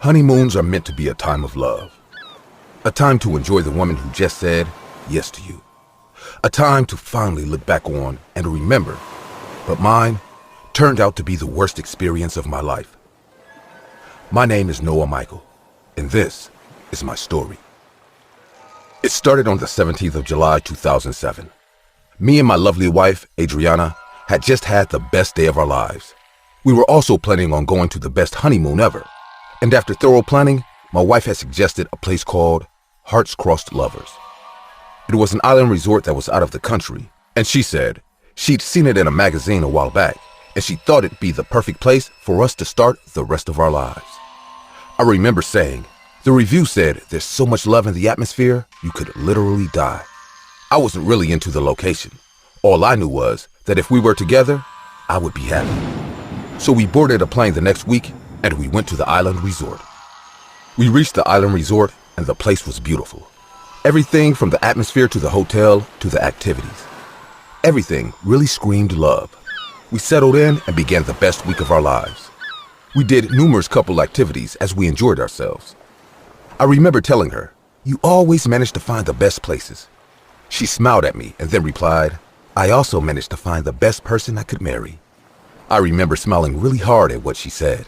Honeymoons are meant to be a time of love. A time to enjoy the woman who just said yes to you. A time to finally look back on and remember. But mine turned out to be the worst experience of my life. My name is Noah Michael, and this is my story. It started on the 17th of July, 2007. Me and my lovely wife, Adriana, had just had the best day of our lives. We were also planning on going to the best honeymoon ever. And after thorough planning, my wife had suggested a place called Hearts Crossed Lovers. It was an island resort that was out of the country, and she said she'd seen it in a magazine a while back, and she thought it'd be the perfect place for us to start the rest of our lives. I remember saying, the review said there's so much love in the atmosphere, you could literally die. I wasn't really into the location. All I knew was that if we were together, I would be happy. So we boarded a plane the next week, and we went to the island resort. We reached the island resort, and the place was beautiful. Everything from the atmosphere to the hotel to the activities. Everything really screamed love. We settled in and began the best week of our lives. We did numerous couple activities as we enjoyed ourselves. I remember telling her, "You always manage to find the best places." She smiled at me and then replied, "I also managed to find the best person I could marry." I remember smiling really hard at what she said.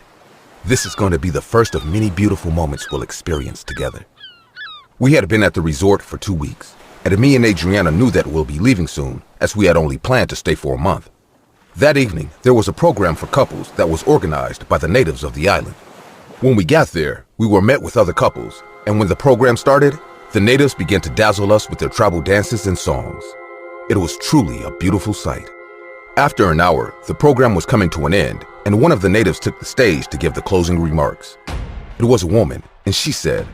This is going to be the first of many beautiful moments we'll experience together. We had been at the resort for 2 weeks, and me and Adriana knew that we'll be leaving soon, as we had only planned to stay for a month. That evening, there was a program for couples that was organized by the natives of the island. When we got there, we were met with other couples, and when the program started, the natives began to dazzle us with their tribal dances and songs. It was truly a beautiful sight. After an hour, the program was coming to an end, and one of the natives took the stage to give the closing remarks. It was a woman, and she said,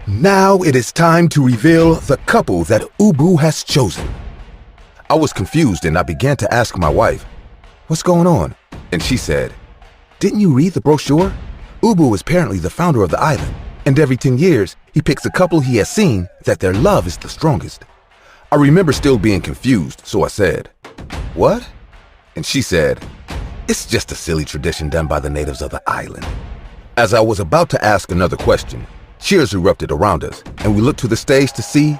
"Now it is time to reveal the couple that Ubu has chosen." I was confused and I began to ask my wife, "What's going on?" And she said, "Didn't you read the brochure? Ubu is apparently the founder of the island, and every 10 years, he picks a couple he has seen that their love is the strongest." I remember still being confused, so I said, "What?" And she said, "It's just a silly tradition done by the natives of the island." As I was about to ask another question, cheers erupted around us, and we looked to the stage to see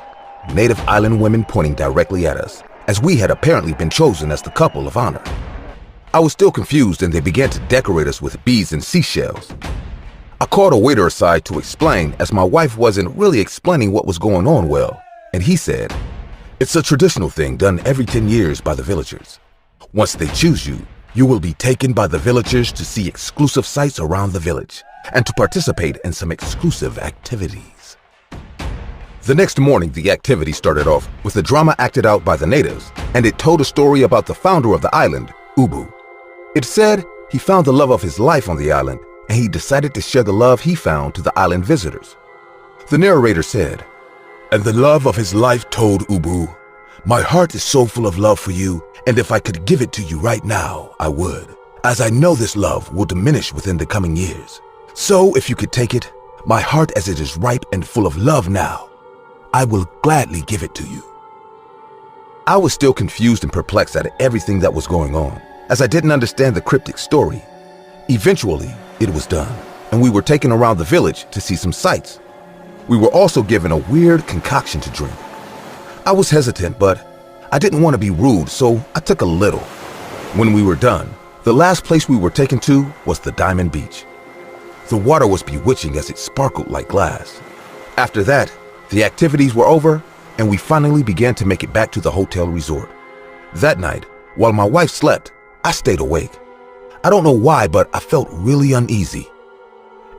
native island women pointing directly at us, as we had apparently been chosen as the couple of honor. I was still confused, and they began to decorate us with beads and seashells. I called a waiter aside to explain, as my wife wasn't really explaining what was going on well, and he said, "It's a traditional thing done every 10 years by the villagers. Once they choose you, you will be taken by the villagers to see exclusive sites around the village and to participate in some exclusive activities." The next morning, the activity started off with a drama acted out by the natives, and it told a story about the founder of the island, Ubu. It said he found the love of his life on the island, and he decided to share the love he found to the island visitors. The narrator said, "And the love of his life told Ubu, 'My heart is so full of love for you, and if I could give it to you right now, I would, as I know this love will diminish within the coming years. So if you could take it, my heart as it is ripe and full of love now, I will gladly give it to you.'" I was still confused and perplexed at everything that was going on, as I didn't understand the cryptic story. Eventually, it was done, and we were taken around the village to see some sights. We were also given a weird concoction to drink. I was hesitant, but I didn't want to be rude, so I took a little. When we were done, the last place we were taken to was the Diamond Beach. The water was bewitching as it sparkled like glass. After that, the activities were over, and we finally began to make it back to the hotel resort. That night, while my wife slept, I stayed awake. I don't know why, but I felt really uneasy.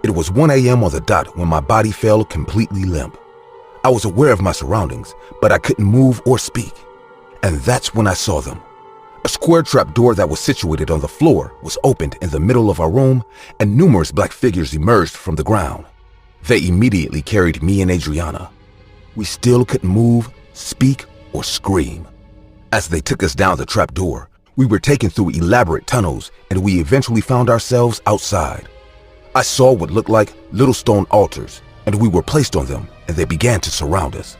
It was 1 a.m. on the dot when my body felt completely limp. I was aware of my surroundings, but I couldn't move or speak. And that's when I saw them. A square trap door that was situated on the floor was opened in the middle of our room, and numerous black figures emerged from the ground. They immediately carried me and Adriana. We still couldn't move, speak, or scream. As they took us down the trap door, we were taken through elaborate tunnels, and we eventually found ourselves outside. I saw what looked like little stone altars, and we were placed on them, and they began to surround us.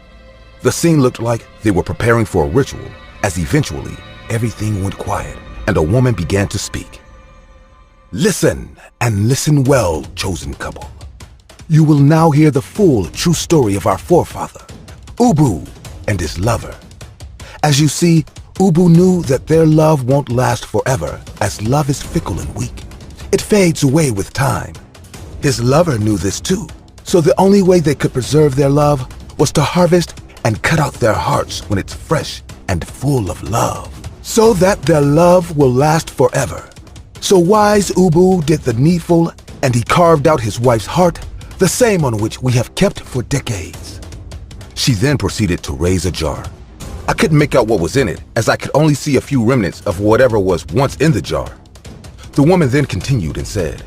The scene looked like they were preparing for a ritual, as eventually everything went quiet, and a woman began to speak. "Listen, and listen well, chosen couple. You will now hear the full true story of our forefather, Ubu, and his lover. As you see, Ubu knew that their love won't last forever, as love is fickle and weak. It fades away with time. His lover knew this too, so the only way they could preserve their love was to harvest and cut out their hearts when it's fresh and full of love, so that their love will last forever. So wise Ubu did the needful, and he carved out his wife's heart, the same on which we have kept for decades. She then proceeded to raise a jar. I couldn't make out what was in it, as I could only see a few remnants of whatever was once in the jar. The woman then continued and said,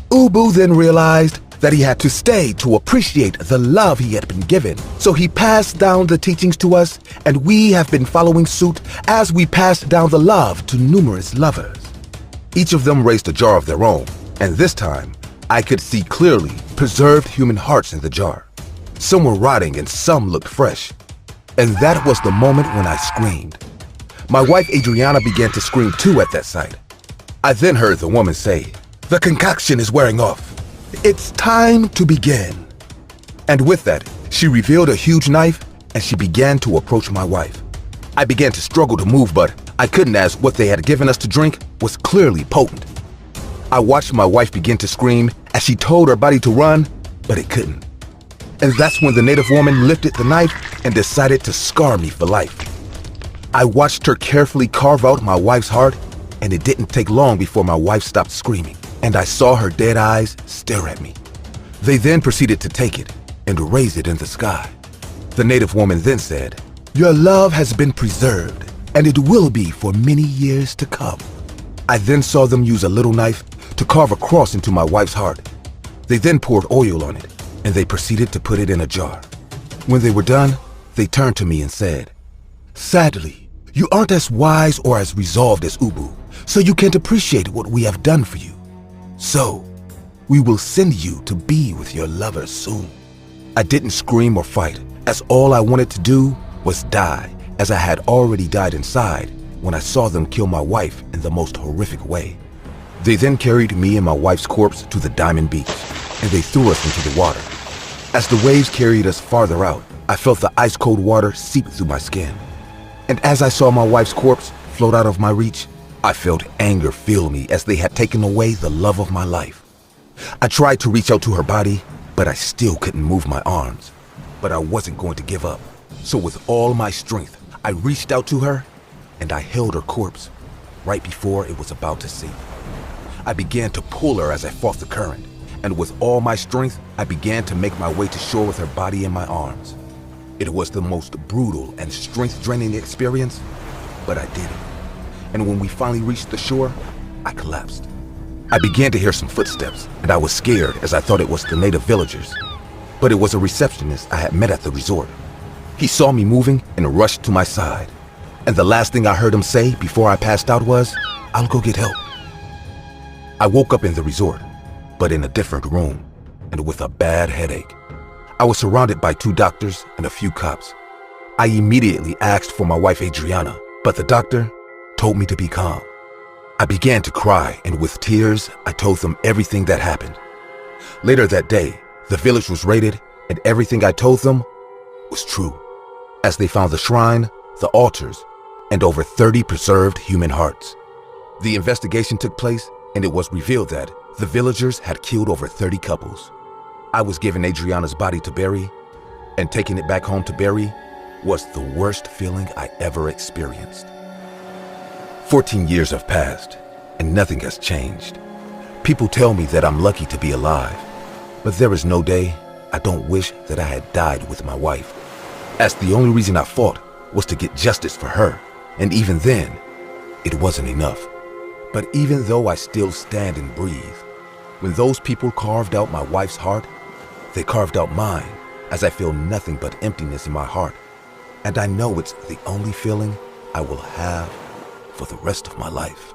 Ubu then realized that he had to stay to appreciate the love he had been given. So he passed down the teachings to us, and we have been following suit as we passed down the love to numerous lovers. Each of them raised a jar of their own, and this time, I could see clearly preserved human hearts in the jar. Some were rotting and some looked fresh. And that was the moment when I screamed. My wife Adriana began to scream too at that sight. I then heard the woman say, "The concoction is wearing off. It's time to begin." And with that, she revealed a huge knife and she began to approach my wife. I began to struggle to move, but I couldn't, as what they had given us to drink was clearly potent. I watched my wife begin to scream as she told her body to run, but it couldn't. And that's when the native woman lifted the knife and decided to scar me for life. I watched her carefully carve out my wife's heart, and it didn't take long before my wife stopped screaming, and I saw her dead eyes stare at me. They then proceeded to take it and raise it in the sky. The native woman then said, "Your love has been preserved, and it will be for many years to come." I then saw them use a little knife to carve a cross into my wife's heart. They then poured oil on it, and they proceeded to put it in a jar. When they were done, they turned to me and said, "Sadly, you aren't as wise or as resolved as Ubu, so you can't appreciate what we have done for you. So, we will send you to be with your lover soon." I didn't scream or fight, as all I wanted to do was die, as I had already died inside when I saw them kill my wife in the most horrific way. They then carried me and my wife's corpse to the Diamond Beach, and they threw us into the water. As the waves carried us farther out, I felt the ice-cold water seep through my skin. And as I saw my wife's corpse float out of my reach, I felt anger fill me as they had taken away the love of my life. I tried to reach out to her body, but I still couldn't move my arms. But I wasn't going to give up. So with all my strength, I reached out to her, and I held her corpse right before it was about to sink. I began to pull her as I fought the current, and with all my strength, I began to make my way to shore with her body in my arms. It was the most brutal and strength-draining experience, but I did it. And when we finally reached the shore, I collapsed. I began to hear some footsteps, and I was scared as I thought it was the native villagers. But it was a receptionist I had met at the resort. He saw me moving and rushed to my side. And the last thing I heard him say before I passed out was, "I'll go get help." I woke up in the resort, but in a different room, and with a bad headache. I was surrounded by 2 doctors and a few cops. I immediately asked for my wife Adriana, but the doctor told me to be calm. I began to cry, and with tears, I told them everything that happened. Later that day, the village was raided, and everything I told them was true, as they found the shrine, the altars, and over 30 preserved human hearts. The investigation took place, and it was revealed that the villagers had killed over 30 couples. I was given Adriana's body to bury, and taking it back home to bury was the worst feeling I ever experienced. 14 years have passed, and nothing has changed. People tell me that I'm lucky to be alive, but there is no day I don't wish that I had died with my wife, as the only reason I fought was to get justice for her, and even then, it wasn't enough. But even though I still stand and breathe, when those people carved out my wife's heart, they carved out mine, as I feel nothing but emptiness in my heart, and I know it's the only feeling I will have for the rest of my life.